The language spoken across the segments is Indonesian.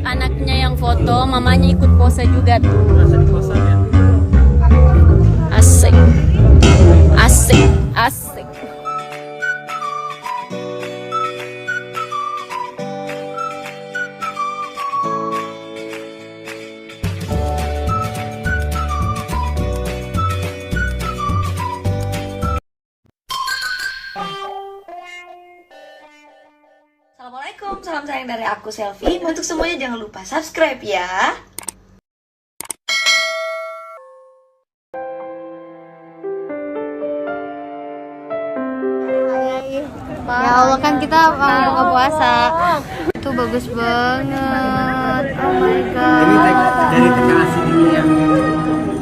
anaknya yang foto, mamanya ikut pose juga tuh. Asik, asik, asik. Assalamualaikum, salam sayang dari aku Selfie. Untuk semuanya jangan lupa subscribe ya. Ya Allah, kan kita mau buka puasa. Itu bagus banget. Oh my god. Ini dari TK asli ya.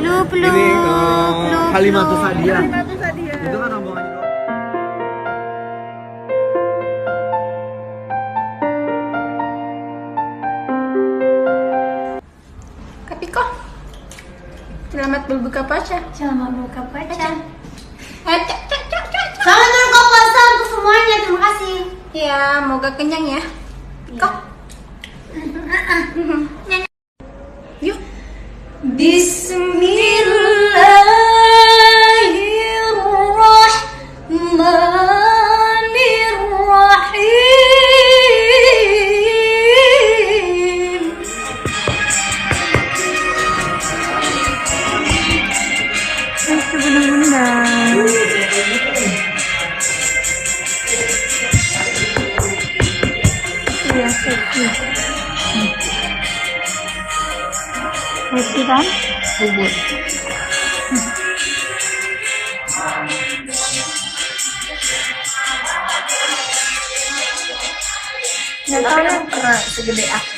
Lup lup. Ini lup, Kalimatus lup. Hadiah. Itu kan rombongan doang. Kapiko. Selamat berbuka puasa. Selamat berbuka puasa. Selamat berbuka puasa untuk semuanya. Terima kasih. Ya, moga kenyang ya. Kok? Yuk. Bismillahirrahmanirrahim. Itu benar-benar. Iya, seksi. Seksi kan? Bubur. Nggak tahu ya, Pernah segede aku.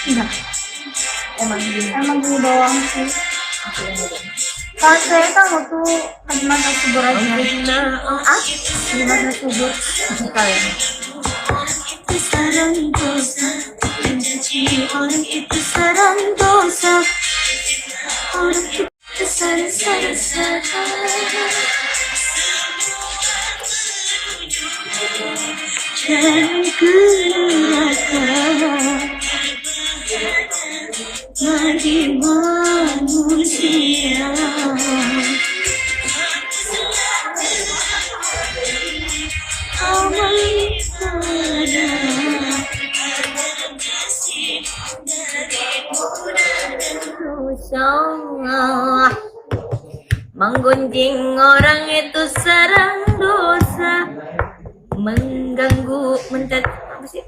enggak. Emang gini. Emang gini doang sih. Kalau saya kan waktu Kalimantan subur aja. Kalimantan subur. Kalian. Sarang dosa, menjanji orang itu sarang dosa. Orang itu sarang. Jangan ke neraka, mati manusia. Amal ibadah dosa. Menggunjing orang itu sarang dosa. Mengganggu apa sih?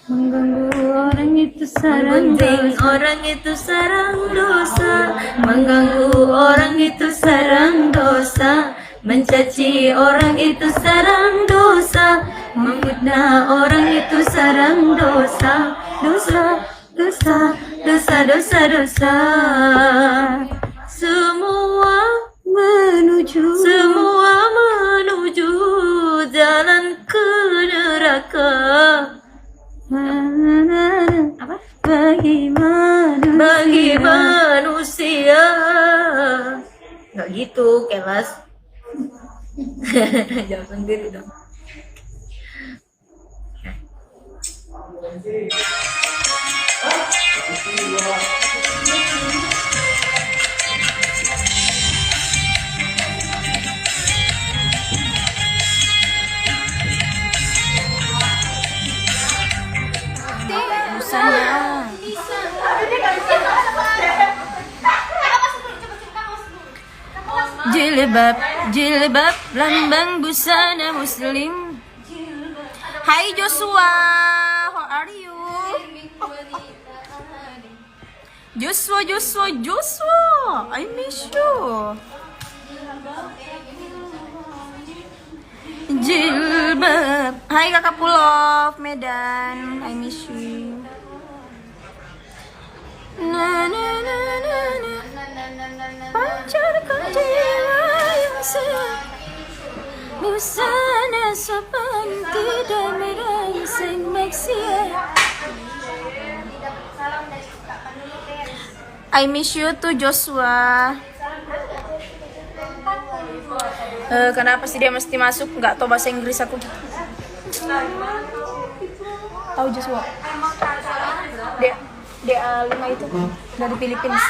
Mengganggu orang itu sarang dosa. Orang itu sarang dosa. Mengganggu orang itu sarang dosa. Mencaci orang itu sarang dosa. Memfitnah orang itu sarang dosa. Dosa. Semua menuju jalan ke neraka. Apa? Bagi manusia. Nggak gitu, kelas. Jawab sendiri dong. Jilbab lambang busana muslim. Hai Joshua, how are you? Joshua, I miss you. Jilbab. Hai kakak Pulov Medan, I miss you. Na na na na na. Pancarkan jiwa yang sehat. Busana sopan tidak merangsang maksiat. I miss you too Joshua. Kenapa sih dia mesti masuk? Nggak tahu bahasa Inggris aku. Tahu Joshua? DA5 itu dari Filipina.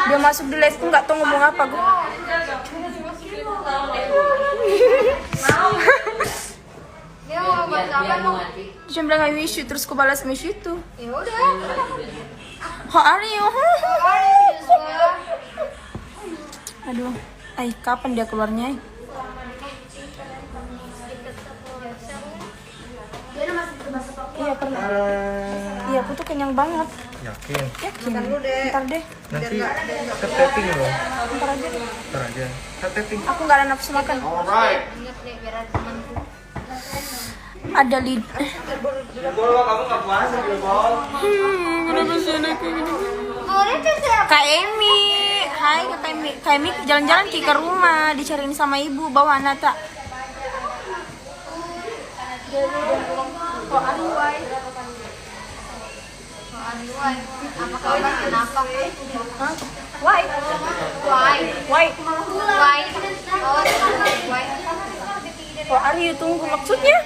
Dia masuk di les, nggak tahu ngomong apa gue. Dia mau buat apa mau? Dia bilang I miss you, terus gue balas miss you itu. Ya udah. How are you? Joshua. Aduh, kapan dia keluarnya? Iya pernah. Iya aku tuh kenyang banget. Yakin? Yakin. Ntar deh. Nanti ke tapping loh. Ntar aja deh. Ntar aja. Ke tapping. Aku nggak ada nafsu makan. Ingat deh biar ada temanku. Ada lid. Bol, kamu nggak puasa Bol? Kenapa sih anak kayak gini? Murid tuh siapa? Kak Emi. Hai Kak Emi. Kak Emi jalan-jalan ke rumah, dicariin sama ibu bawa Nata. Kok Anuai? Anuai. Apa kabar? Kenapa? Hah? Why? Why? Why? Why? Oh, why? Kok Aryu tunggu maksudnya?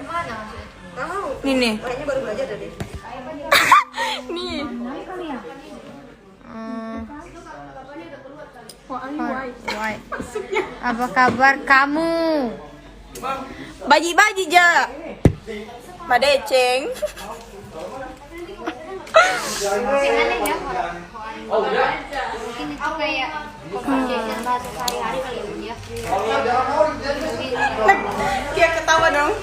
Mana maksudnya? Nih nih. Kayaknya baru belajar deh. Nih. Kok Aryu why? Apa kabar kamu? Baji-baji ja. Badeceng. Masih aneh ya? Mungkin itu kayak conversation bahasa sehari-hari kali ya. Kayak ketawa dong.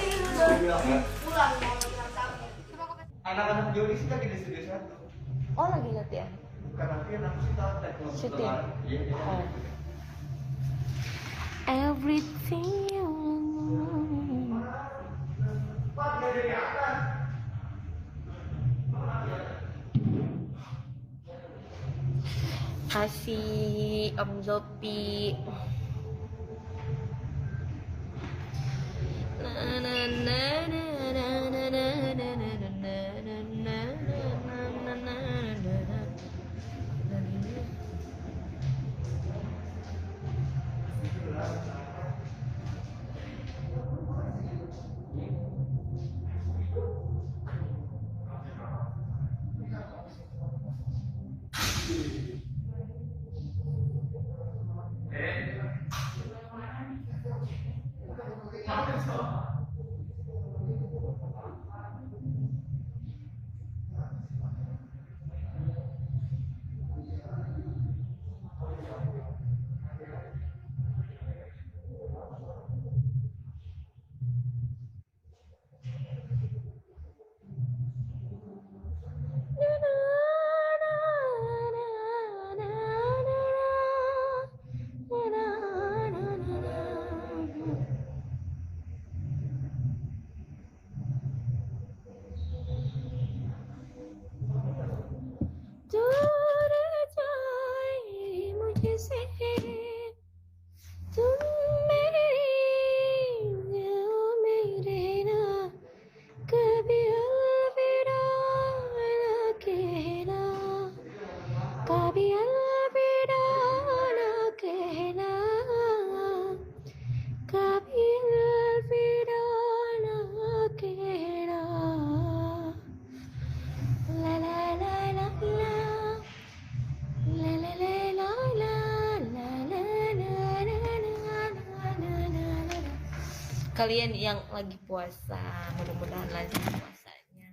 Anak-anak Joli sih lagi di studio 1. Oh lagi latihan. Bukan latihan, aku sih tahu teknologi. Syuting. Iya. Everything you kasih Om Zopi. Kalian yang lagi puasa, mudah-mudahan lancar puasanya.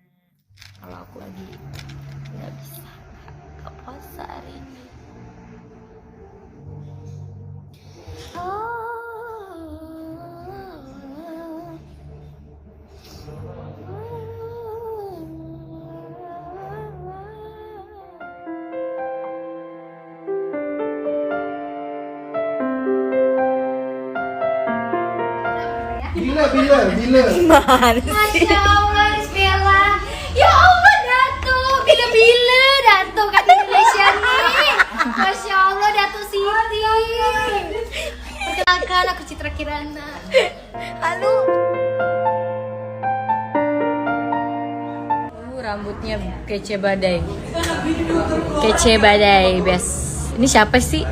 Kalau aku lagi nggak bisa nggak puasa hari ini. Bila. Masya Allah, Bella. Ya Allah, Datu. Bila Datu kan Indonesia nih. Masya Allah, Datu Siti. Perkenalkan, aku Citra Kirana. Halo. Rambutnya kece badai. Kece badai, bes. Ini siapa sih?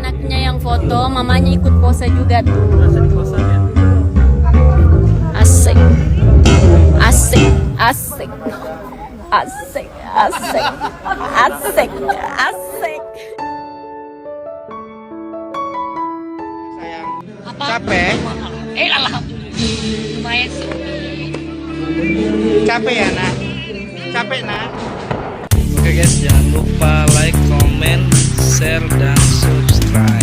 Anaknya yang foto, mamanya ikut pose juga tuh. Asik. Asik, asik. Asik, asik. Asik, asik. Sayang. Capek? Lumayan sih. Capek ya, Nak? Capek, Nak? Oke guys, jangan lupa like, comment, share, dan subscribe.